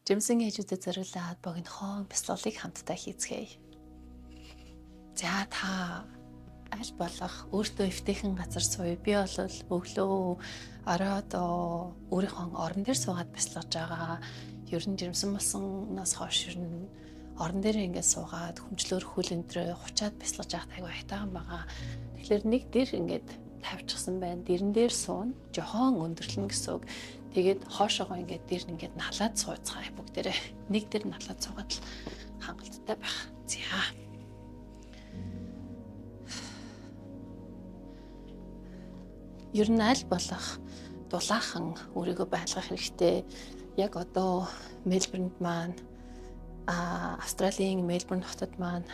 Жимсэн ээжүүдэд зориулаад богинохон бяцлаглалыг хамтдаа хийцгээе. За та аль болох өөртөө эвтэйхэн газар сууя. Би бол өглөө оройд өөрийнхөө орон дээр суугаад бяцлагж байгаа. Ер нь жимсэн болсоноос хойш ер нь орон дээр ингээд суугаад хүмжлөөр хөл өндрөө хучаад бяцлагж байгаа айгүй хайтаан байгаа. Тэгэхээр нэг дээр ингээд тавьчихсан байна. Дэрэн дээр суун, жохон өндөрлөн гэсэн үг. Тэгээд хоошоогоо ингээд дээр нь ингээд налаад сууцгаая бүгдээрээ. Нэг дээр налаад суугаад л хангалттай байх. За. Ер нь аль болох дулаахан өөрийгөө байлгах хэрэгтэй. Яг одоо Мельбурнд маань Австралийн Мельбурн хотод маань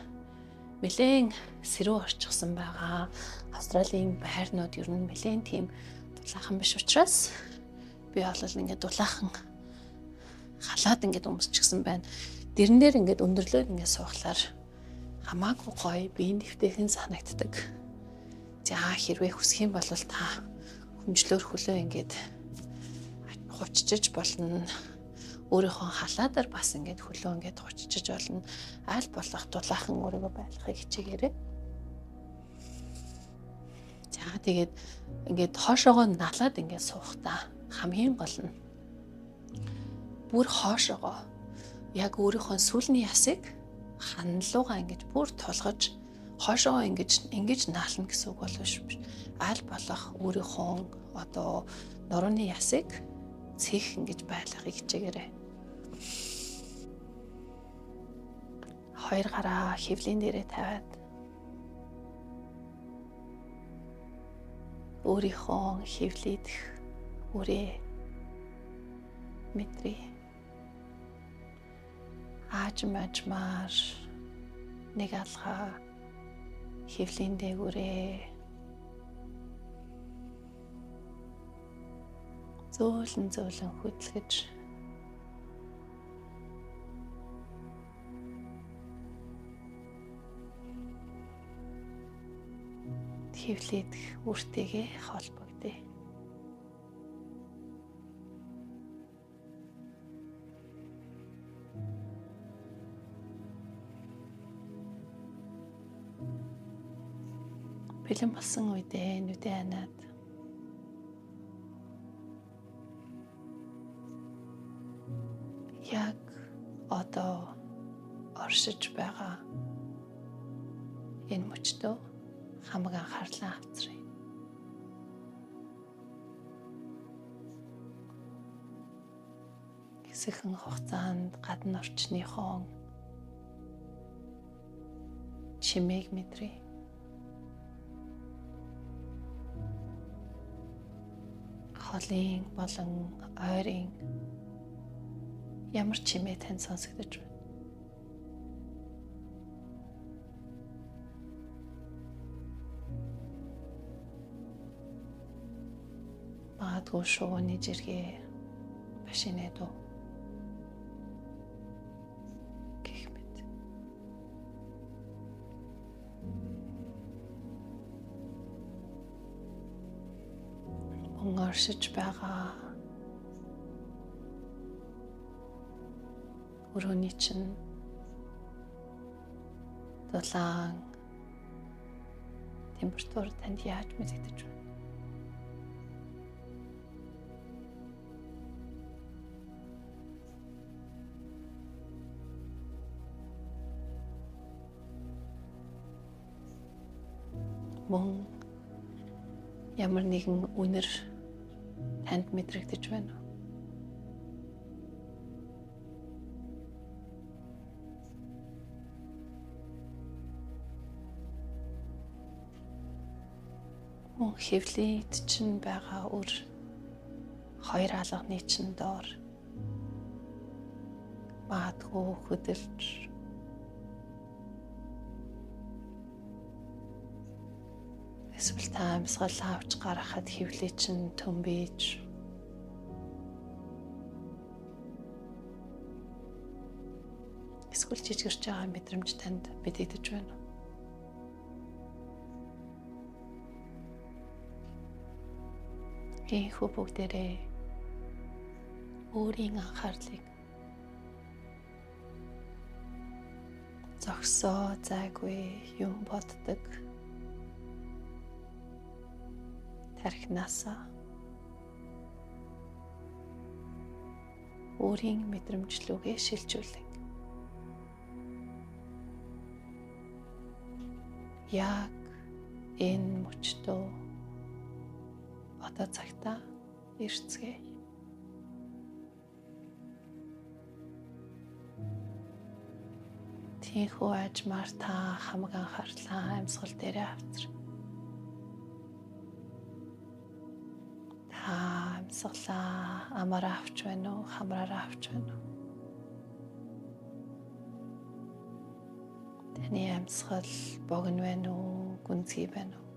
нэлээд сэрүү орчихсон байгаа. Австралийн байрнууд ер нь нэлээд тийм дулаахан биш учраас би бол ингээд дулаахан халаад ингээд өмсчихсэн байна. Дэрэн дээр ингээд өндөрлөөд ингээд суухлаар хамаагүй гоё биеийн дэвтэйхэн санагддаг. За хэрвээ хүсэх юм бол та хүмжлөөр хөлөө ингээд хувччиж болно. Өөрийнхөө халаадаар бас ингээд хөлөө ингээд хувччиж болно. Аль болох дулаахан өөрийгөө байлгахыг хичээгээрэй. За тэгээд ингээд хоошоогоо налаад ингээд суухдаа хамгийн гол нь бүр хоошоогоо яг өөрийнхөө сүүлний ясыг ханлуугаа ингэж бүр тулгаж хоошоогоо ингэж наална гэсэн үг бол биш. Аль болох өөрийнхөө одоо нурууны ясыг цэх ингэж байлгахыг хичээгээрэй. Хоёр гараа хөвлийн дээрээ тавиад өөрийнхөө хөвлийдэх үрээ мэдрээ. Аажмаар нэг алгаа хөвлийн дээгүүрээ зөөлөн хөдлөж хөвлийдэх үртэйгээ холбогдъё. Бэлэн болсон үедээ нүдээ ханаад яг одоо оршиж байгаа энэ мөчтөө хамаг анхаарлаа авчрая. Хэсэгхэн хугацаанд гадна орчныхон чимээг мэдрээ. Холын болон ойрын ямар чимээ тань сонсогдож байна. Магадгүй шувууны жиргээ машины дуу гэх мэт. Оршиж байгаа өрөөний чинь дулаан температур танд яаж мэдэгдэж байна? Мөн ямар нэгэн үнэр танд мэдрэгдэж байна уу? Мөн хөвлийд чинь байгаа үр хоёр алганы чинь доор магадгүй хөдөлж эсвэл та амьсгал авч гаргахад хөвлий чинь төмбөж эсвэл жижигэрч байгаа мэдрэмж танд мэдэгдэж байна уу? Ийхүү бүгдээрээ өөрийн анхаарлыг зогсоо зайгүй юм боддог тархинасаа өөрийн мэдрэмжлүүгээ шилжүүлэг. Яг энэ мөчтөө одоо цагтаа ирцгээе. Тинхүү ажмаар та хамаг анхаарлаа амьсгал дээрээ авчир. Та амьсгалаа амаараа авч байна уу, хамраараа авч байна уу? Таны амьсгал богино байна уу, гүнзгий байна уу?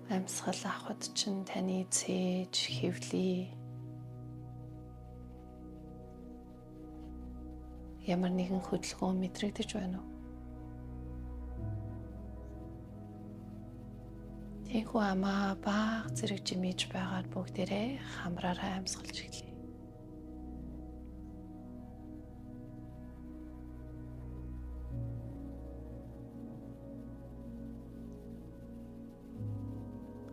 Амьсгал авахд чинь таны цээж, хэвлий ямар нэгэн хөдөлгөөн мэдрэгдэж байна уу? Тэнхүү амаа бага зэрэг жимэж байгаад бүгдээрээ хамраараа амьсгалж эхлэе.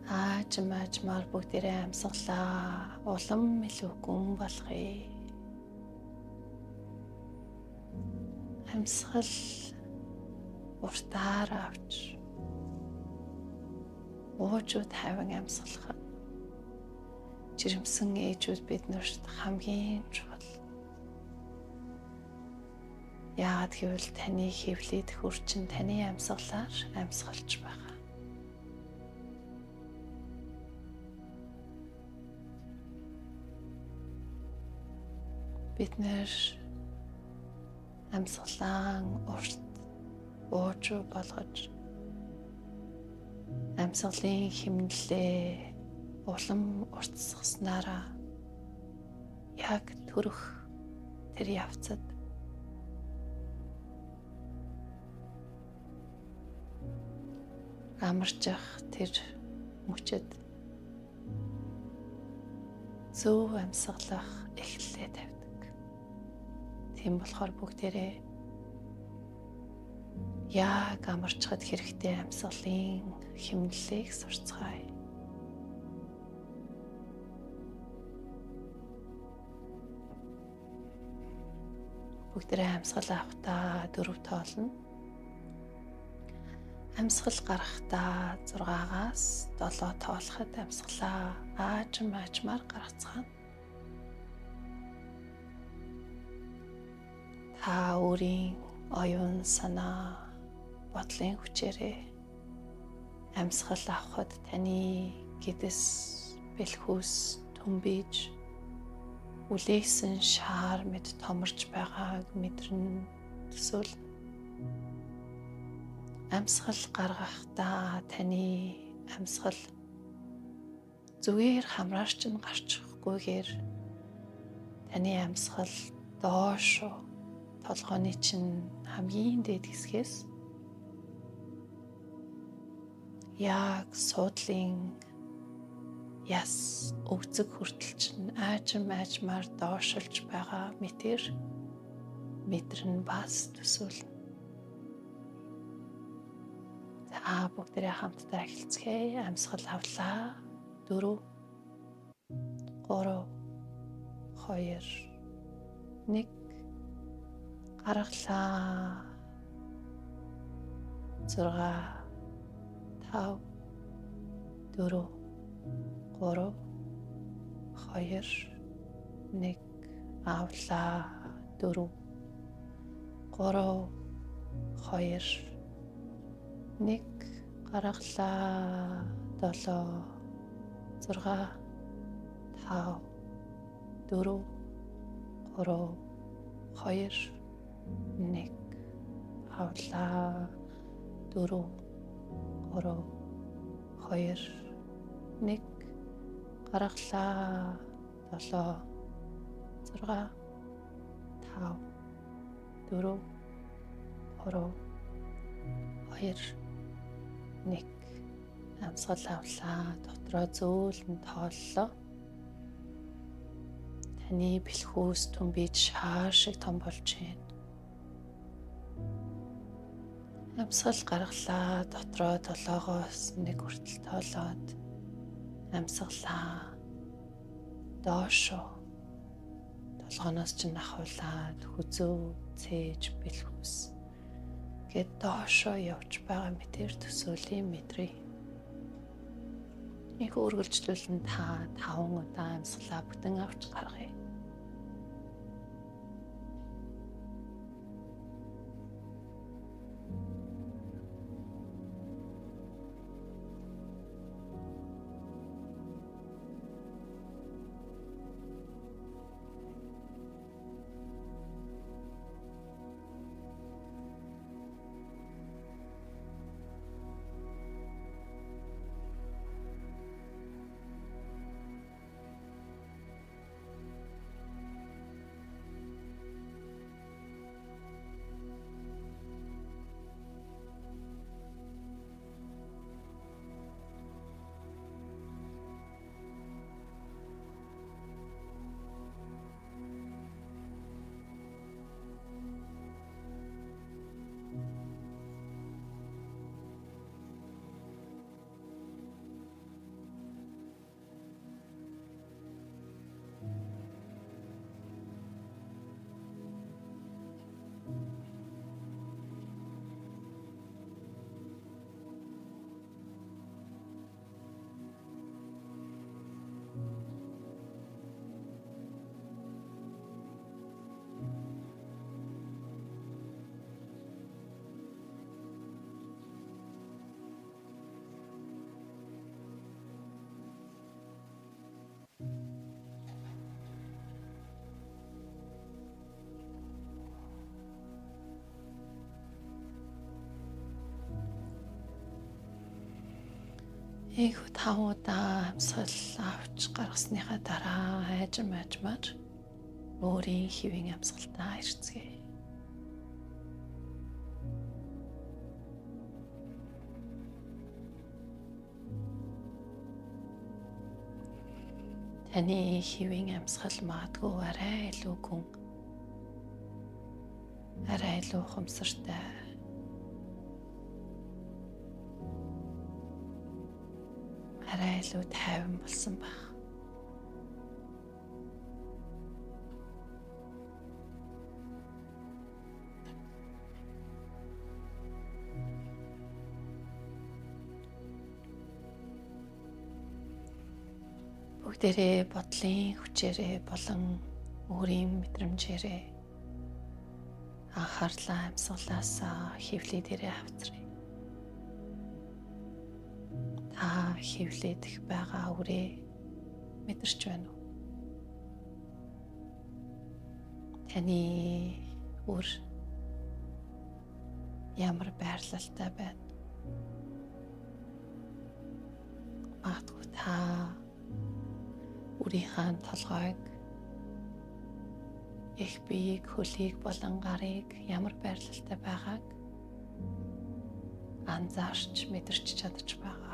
Аажмаар бүгдээрээ амьсгалаа. Улам илүү гүн болгоё. Амьсгал уртаар авч уужууд хайван амьсгалах жирэмсэн ээжүүд биднэрт хамгийн чухал. Яагаад гэвэл таны хэвлээд хурчин таны амьсгалаар амьсгалж байгаа. Бид нэр амьсгалан урт уужуу болгож амьсгалын хэмнэлээ улам уртсгаснараа яг төрөх тэр явцад амарчих тэр мөчөд зөв амьсгалах эхлэлээ тавьдаг. Тийм болохоор бүгдээрээ яг амарчхад хэрэгтэй амьсгалын хэмнэлийг сурцгаая. Бүгдээрээ амьсгал авахдаа 4 тоолно. Амьсгал гарахдаа 6-аас 7 тоолоход амьсгалаа аажмаар гаргацгаана. Та өөрийн оюун санаа бодлын хүчээрээ амьсгал авахд таны гэдэс бэлхүүс төмбөж үлээсэн шаар мэд томорч байгааг мэдрэн төсөөлнө. Амьсгал гаргахдаа таны амьсгал зүгээр хамраарч нь гарчихгүйгээр таны амьсгал доош толгойн чинь хамгийн дээд хэсгээс яг суудлын яс өвцөг хүртэл чинь аажмаар доошилж байгаа мэтэр мэдрэн бас төсөөлнө. За бүгдээрээ хамтдаа эхэлцгээе. Амьсгал авлаа. 4 3 2 1 гаргалаа. 6 5 4 3 2 1 авлаа. 4 3 2 1 гаргалаа. 7 6 5 4 3 2 1 авлаа. 4 3 2 1 гаргалаа. 7 6 5 4 3 2 1 амьсгал авлаа. Дотроо зөөлөн тооллоо. Таны бэлхүүс түнбиж хаа шиг том болж байна. Амьсгал гаргалаа дотроо толоогоос нэг хүртэл тоолоод амьсгалаа доошоо толгоноос чинь ахуулаад хүзөө цээж бэлхүүс гээд доошоо явж байгаа мэтэр төсөөлийн мэдрээ. Их үргэлжлүүлэн та 5 удаа амьсгалаа бүтэн авч гаргая. Их 5 удаа амьсгал авч гаргасныхаа дараа айжмаар өөрийн хэвийн амьсгалтаа ирцгээе. Таны хэвийн амьсгал магадгүй арай илүү гүн, арай илүү ухамсартай, арай илүү тайван болсон байх. Бүгдээрээ бодлын хүчээрээ болон өөрийн мэдрэмжээрээ анхаарлаа амьсгалаасаа хэвлээ дээрээ авчрая. Та хэвлээдэх байгаа үрээ мэдэрч байна уу? Таны үр ямар байрлалтай байна? Магадгүй та үрийнхээ толгойг, их биеийг, хөлийг болон гарыг ямар байрлалтай байгааг анзаарч мэдэрч чадаж байгаа.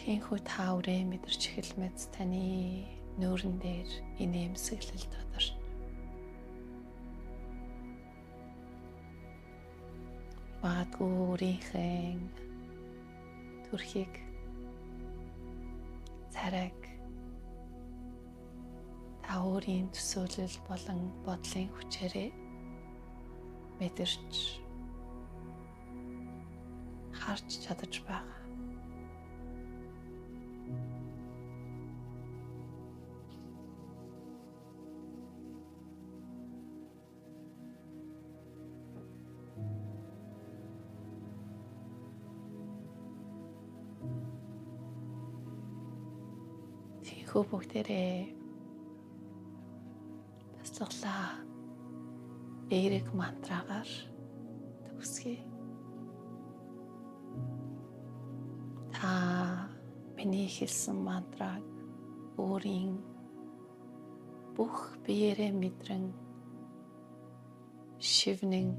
Тийхүү та үрээ мэдэрч эхэлмэц таны нүүрэн дээр инээмсэглэл тодорч. Магадгүй өөрийнхөө төрхийг, царайг та өөрийн төсөөлөл болон бодлын хүчээрээ мэдэрч харж чадаж байгаа. Тийхүү бүгдээрээ баслалаа эерэг мантрагаар төгсгий. Та миний хэлсэн мантраг өөрийн бүх биеэрээ мэдрэн шивнэн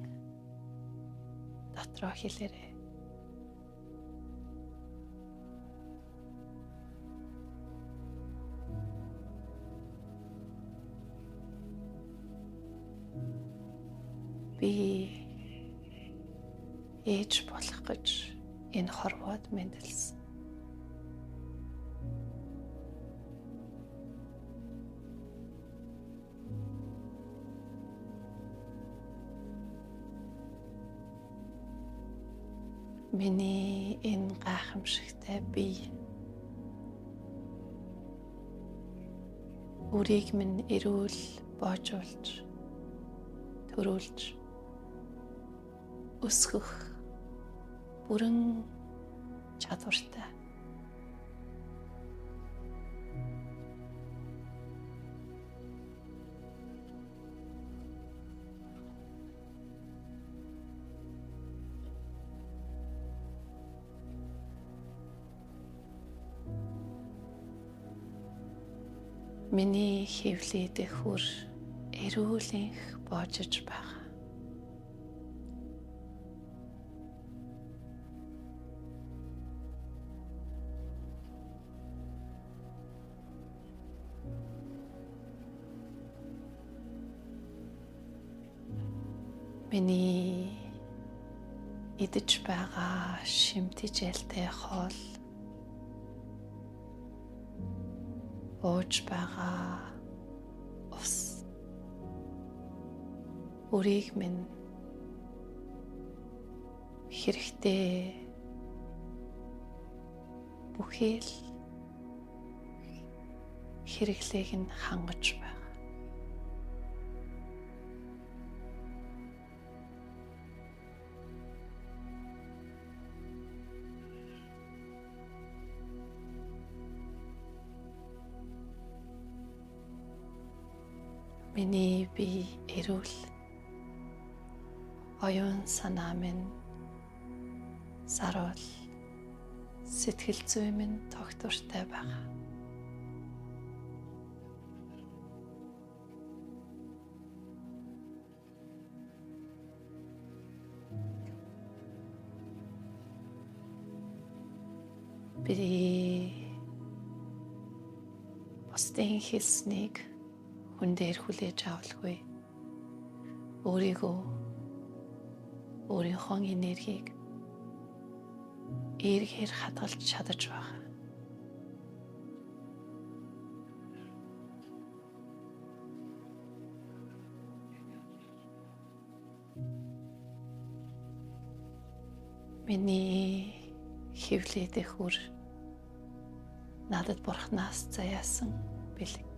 дотроо хэлээрэй. Би ээж болох гэж энэ хорвоод мэндэлсэн. Миний энэ гайхамшигтай бие үрийг минь эрүүл боожуулж, төрүүлж, өсгөх бүрэн чадвартай. Миний хөвлөд хүр эрүүлэнх боожж байгаа. Миний идэж байгаа шимтгийлтэй хоол, ууж байгаа ус, үрийг минь хэрэгтэй бүхий л хэрэглээг нь хангаж байна. Миний бие эрүүл, оюун санаа минь саруул, сэтгэл зүй минь тогтвортой байгаа. Би бусдын хэлснийг хүн дээр хүлээж авалгүй. Өөрийгөө, өөрийнхөө энергийг эргээр хадгалж чадаж байгаа. Миний хөвлөд хүр надад Бурханаас заяасан бэлэг.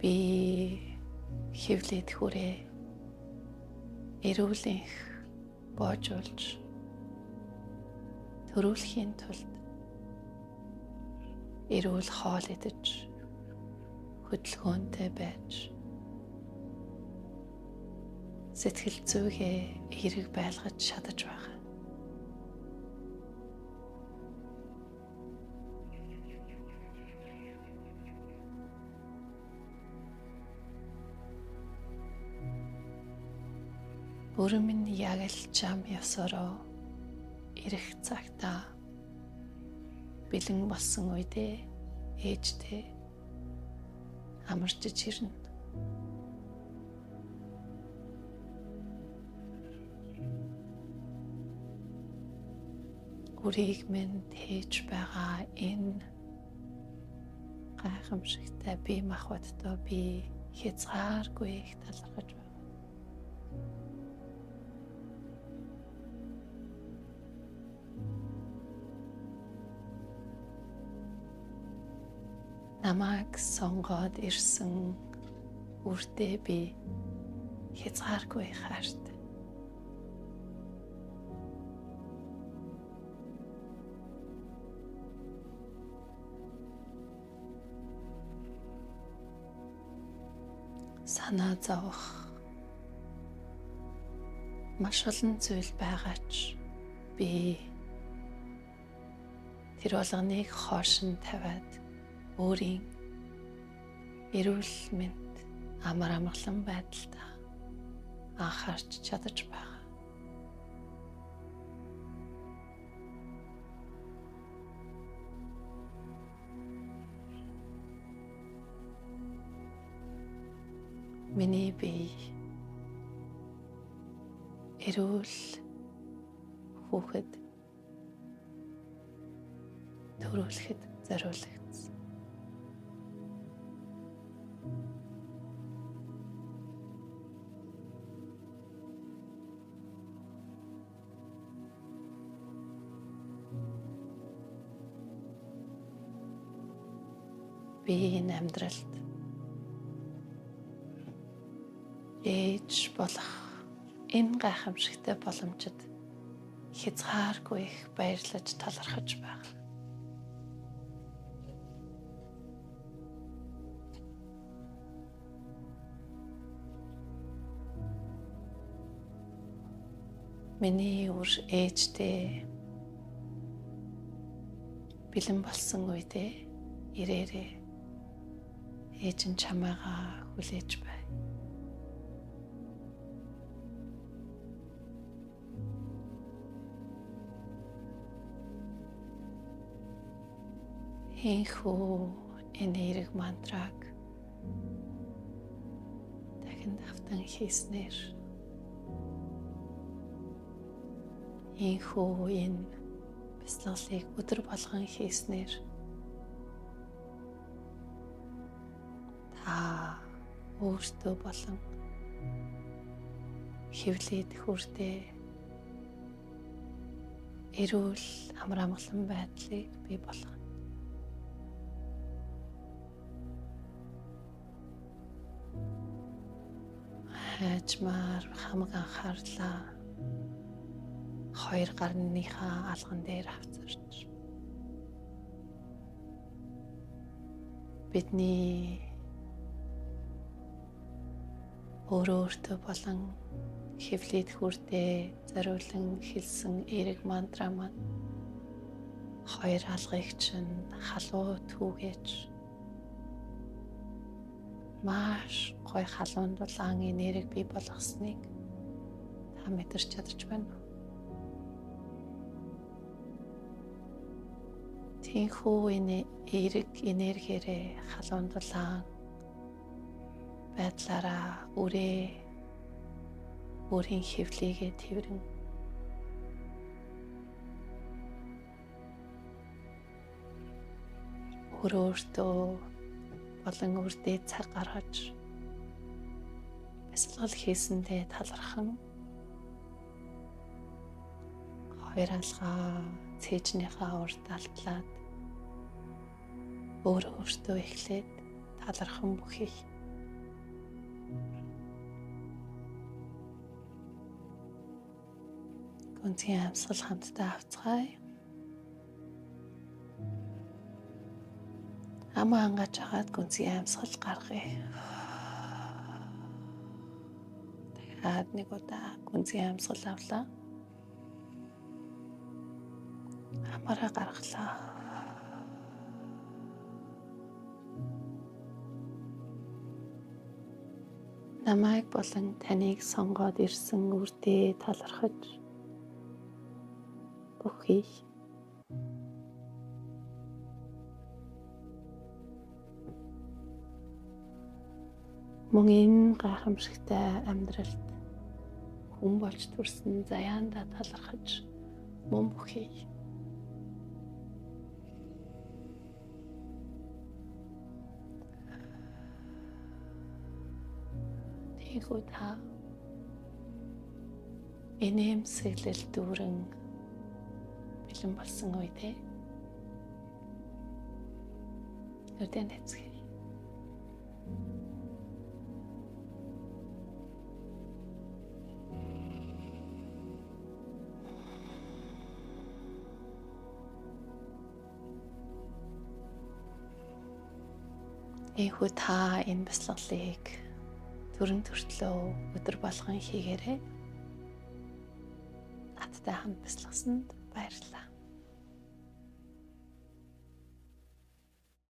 Би хөвлөд хүрээ эрүүлэнх боожуулж төрүүлэхийн тулд эрүүл хоол идэж хөдөлгөөнтэй байж сэтгэл зүйгээ эерэг байлгаж чадаж байгаа. Бүрэн минь яг л чам ёсороо ирэх цагтаа бэлэн болсон үедээ ээжтэй амарч ирнэ. Үрийг минь тээж байгаа энэ гайхамшигтай бие махбодтой би хязгааргүй их талархаж байна. Намайг сонгоод ирсэн үрдээ би хязгааргүй хайртай. Санаа зовох маш олон зүйл байгаа ч би тэр болгоныг хоош нь тавиад өөрийн эрүүл мэнд амар амгалан байдалтай анхаарч чадаж байгаа. Миний бие эрүүл хүүхэд төрүүлэхэд зориулагдсан. Биеийн амьдралд ээж болох энэ гайхамшигтай боломжид хязгааргүй их баярлаж талархаж байна. Миний үр ээжтэй бэлэн болсон үедээ ирээрээ ээж нь чамайгаа хүлээж бай. Энхүү энэ эерэг мантраг дахин давтан хийснээр энхүү энэ бяцлаглалыг өдөр болгон хийснээр та өөртөө болон хэвлээд хүртээ эрүүл амар амгалан байдлыг бий болгоно. Хайжмаар хамаг анхаарлаа хоёр гарныхаа алган дээр авчирч бидний өөртөө болон хэвлээд хүртээ зориулан хэлсэн эерэг мантра маань хоёр алгыг чинь халуун түүгэж маш гой халуун дулаан энерги бий болгосныг та мэдэрч чадаж байна уу? Тинхүү энэ эерэг энергиэрээ халуун дулаан байдлаараа өөрийн хэвлийгээ тэрвэрэн өөртөө болон үрдээ цаг гаргаж бяцлал хийсэндээ талархан хоёр алгаа цээжнийхээ урд алтлаад өөртөө эхлээд талархан бүхий. Гүнзгий амьсгал хамтдаа авцгаая. Амаа ангаж агаад гүнзгий амьсгал гаргая. Дахиад нэг удаа гүнзгий амьсгал авлаа. Амаараа гаргалаа. Намайг болон таныг сонгоод ирсэн үрдээ талархаж бүхий. Мөн энэ гайхамшигтай амьдралд хүн болж төрсөн заяанда талархаж мөн бүхий. Тэгвэл та энэмсэглэл дүүрэн бэлэн болсон үедээ өрдөн эцгээ. Ийхүү та энэ бяцлаглалыг төрөн төртлөө өдөр болгон хийгээрэй. Надтай хамт бяцлагсанд баярлалаа.